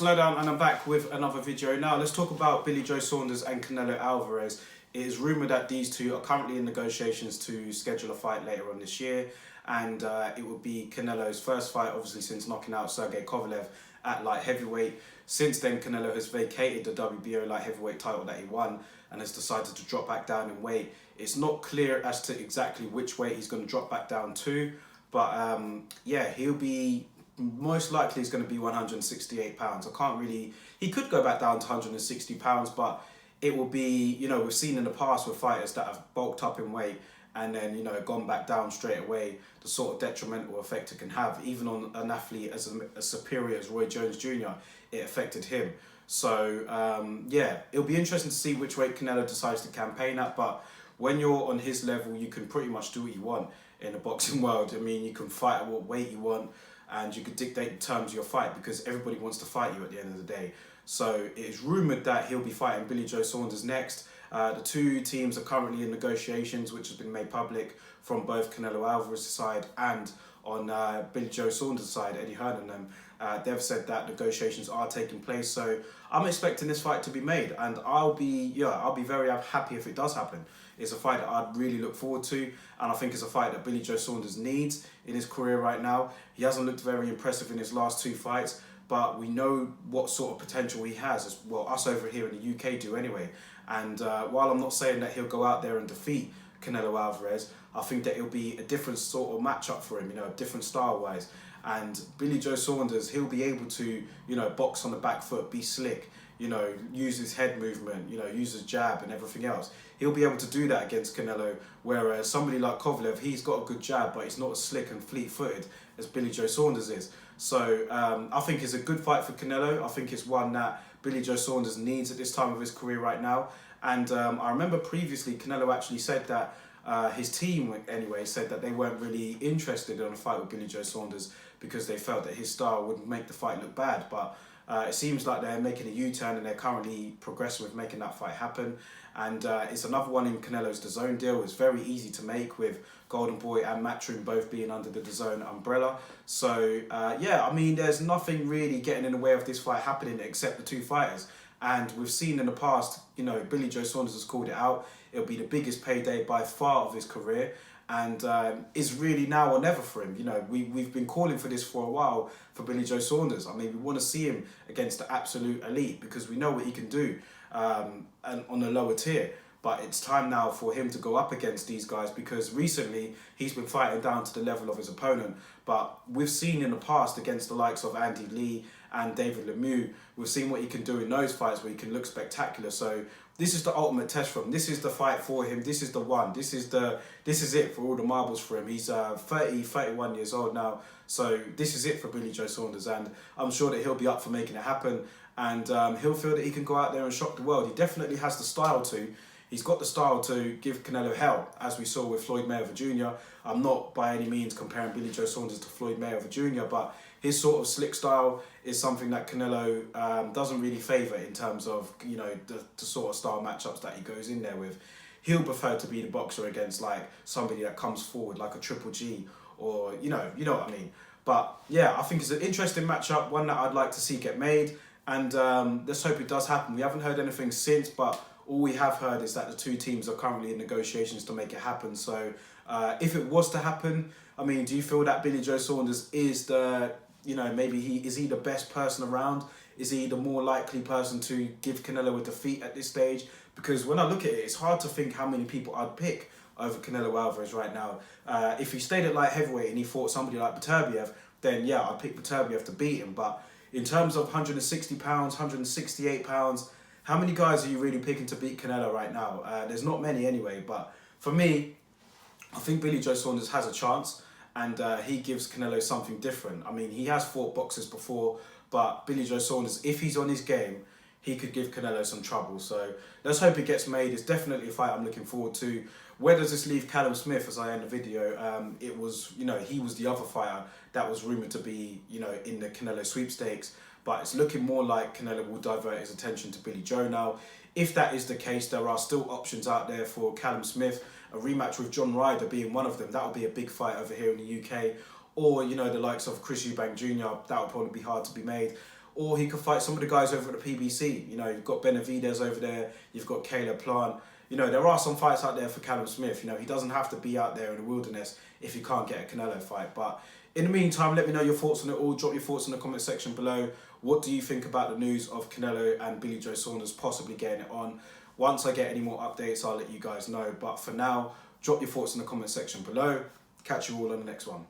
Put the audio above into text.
Lowdown, and I'm back with another video. Now let's talk about Billy Joe Saunders and Canelo Alvarez. It is rumoured that these two are currently in negotiations to schedule a fight later on this year, and it would be Canelo's first fight, obviously, since knocking out Sergey Kovalev at light heavyweight. Since then, Canelo has vacated the WBO light heavyweight title that he won and has decided to drop back down in weight. It's not clear as to exactly which weight he's going to drop back down to, but yeah, he'll be most likely is going to be 168 pounds. I can't really, he could go back down to 160 pounds, but it will be, you know, we've seen in the past with fighters that have bulked up in weight and then, you know, gone back down straight away, the sort of detrimental effect it can have, even on an athlete as superior as Roy Jones Jr., it affected him. So, yeah, it'll be interesting to see which weight Canelo decides to campaign at, but when you're on his level, you can pretty much do what you want in the boxing world. I mean, you can fight at what weight you want, and you could dictate the terms of your fight because everybody wants to fight you at the end of the day. So it is rumoured that he'll be fighting Billy Joe Saunders next. The two teams are currently in negotiations, which has been made public from both Canelo Alvarez's side and on Billy Joe Saunders' side, Eddie Hearn and them. They've said that negotiations are taking place. So I'm expecting this fight to be made, and I'll be very happy if it does happen. It's a fight that I'd really look forward to, and I think it's a fight that Billy Joe Saunders needs in his career right now. He hasn't looked very impressive in his last two fights, but we know what sort of potential he has, as well, us over here in the UK do anyway. And while I'm not saying that he'll go out there and defeat Canelo Alvarez, I think that it'll be a different sort of matchup for him, you know, different style-wise. And Billy Joe Saunders, he'll be able to, you know, box on the back foot, be slick, you know, use his head movement, you know, use his jab and everything else. He'll be able to do that against Canelo, whereas somebody like Kovalev, he's got a good jab, but he's not as slick and fleet-footed as Billy Joe Saunders is. So I think it's a good fight for Canelo. I think it's one that Billy Joe Saunders needs at this time of his career right now. And I remember previously Canelo actually said that his team, anyway, said that they weren't really interested in a fight with Billy Joe Saunders because they felt that his style would make the fight look bad. But it seems like they're making a U-turn and they're currently progressing with making that fight happen. And it's another one in Canelo's DAZN deal. It's very easy to make with Golden Boy and Matchroom both being under the DAZN umbrella. So, yeah, I mean, there's nothing really getting in the way of this fight happening except the two fighters. And we've seen in the past, you know, Billy Joe Saunders has called it out. It'll be the biggest payday by far of his career. And it's really now or never for him. You know, we've been calling for this for a while for Billy Joe Saunders. I mean, we want to see him against the absolute elite because we know what he can do and on a lower tier. But it's time now for him to go up against these guys because recently he's been fighting down to the level of his opponent. But we've seen in the past against the likes of Andy Lee and David Lemieux, we've seen what he can do in those fights where he can look spectacular. So this is the ultimate test for him. This is the fight for him. This is the one. This is it for all the marbles for him. He's 31 years old now. So this is it for Billy Joe Saunders. And I'm sure that he'll be up for making it happen. And he'll feel that he can go out there and shock the world. He definitely has the style to. He's got the style to give Canelo hell, as we saw with Floyd Mayweather Jr. I'm not by any means comparing Billy Joe Saunders to Floyd Mayweather Jr., but his sort of slick style is something that Canelo doesn't really favour in terms of, you know, the sort of style matchups that he goes in there with. He'll prefer to be the boxer against like somebody that comes forward like a Triple G or, you know what I mean. But yeah, I think it's an interesting matchup, one that I'd like to see get made. And let's hope it does happen. We haven't heard anything since, but all we have heard is that the two teams are currently in negotiations to make it happen. So if it was to happen, I mean, do you feel that Billy Joe Saunders is the, you know, maybe is he the best person around? Is he the more likely person to give Canelo a defeat at this stage? Because when I look at it, it's hard to think how many people I'd pick over Canelo Alvarez right now. If he stayed at light heavyweight and he fought somebody like Beterbiev, then yeah, I'd pick Beterbiev to beat him. But in terms of 160 pounds, 168 pounds, how many guys are you really picking to beat Canelo right now? There's not many anyway, but for me, I think Billy Joe Saunders has a chance and he gives Canelo something different. I mean, he has fought boxers before, but Billy Joe Saunders, if he's on his game, he could give Canelo some trouble. So let's hope it gets made. It's definitely a fight I'm looking forward to. Where does this leave Callum Smith as I end the video? It was, you know, he was the other fighter that was rumoured to be, you know, in the Canelo sweepstakes. But it's looking more like Canelo will divert his attention to Billy Joe now. If that is the case, there are still options out there for Callum Smith. A rematch with John Ryder being one of them. That would be a big fight over here in the UK. Or, you know, the likes of Chris Eubank Jr. That would probably be hard to be made. or he could fight some of the guys over at the PBC. You know, you've got Benavidez over there, you've got Caleb Plant. You know, there are some fights out there for Callum Smith. You know, he doesn't have to be out there in the wilderness if he can't get a Canelo fight. But in the meantime, let me know your thoughts on it all. Drop your thoughts in the comment section below. What do you think about the news of Canelo and Billy Joe Saunders possibly getting it on? Once I get any more updates, I'll let you guys know. But for now, drop your thoughts in the comment section below. Catch you all on the next one.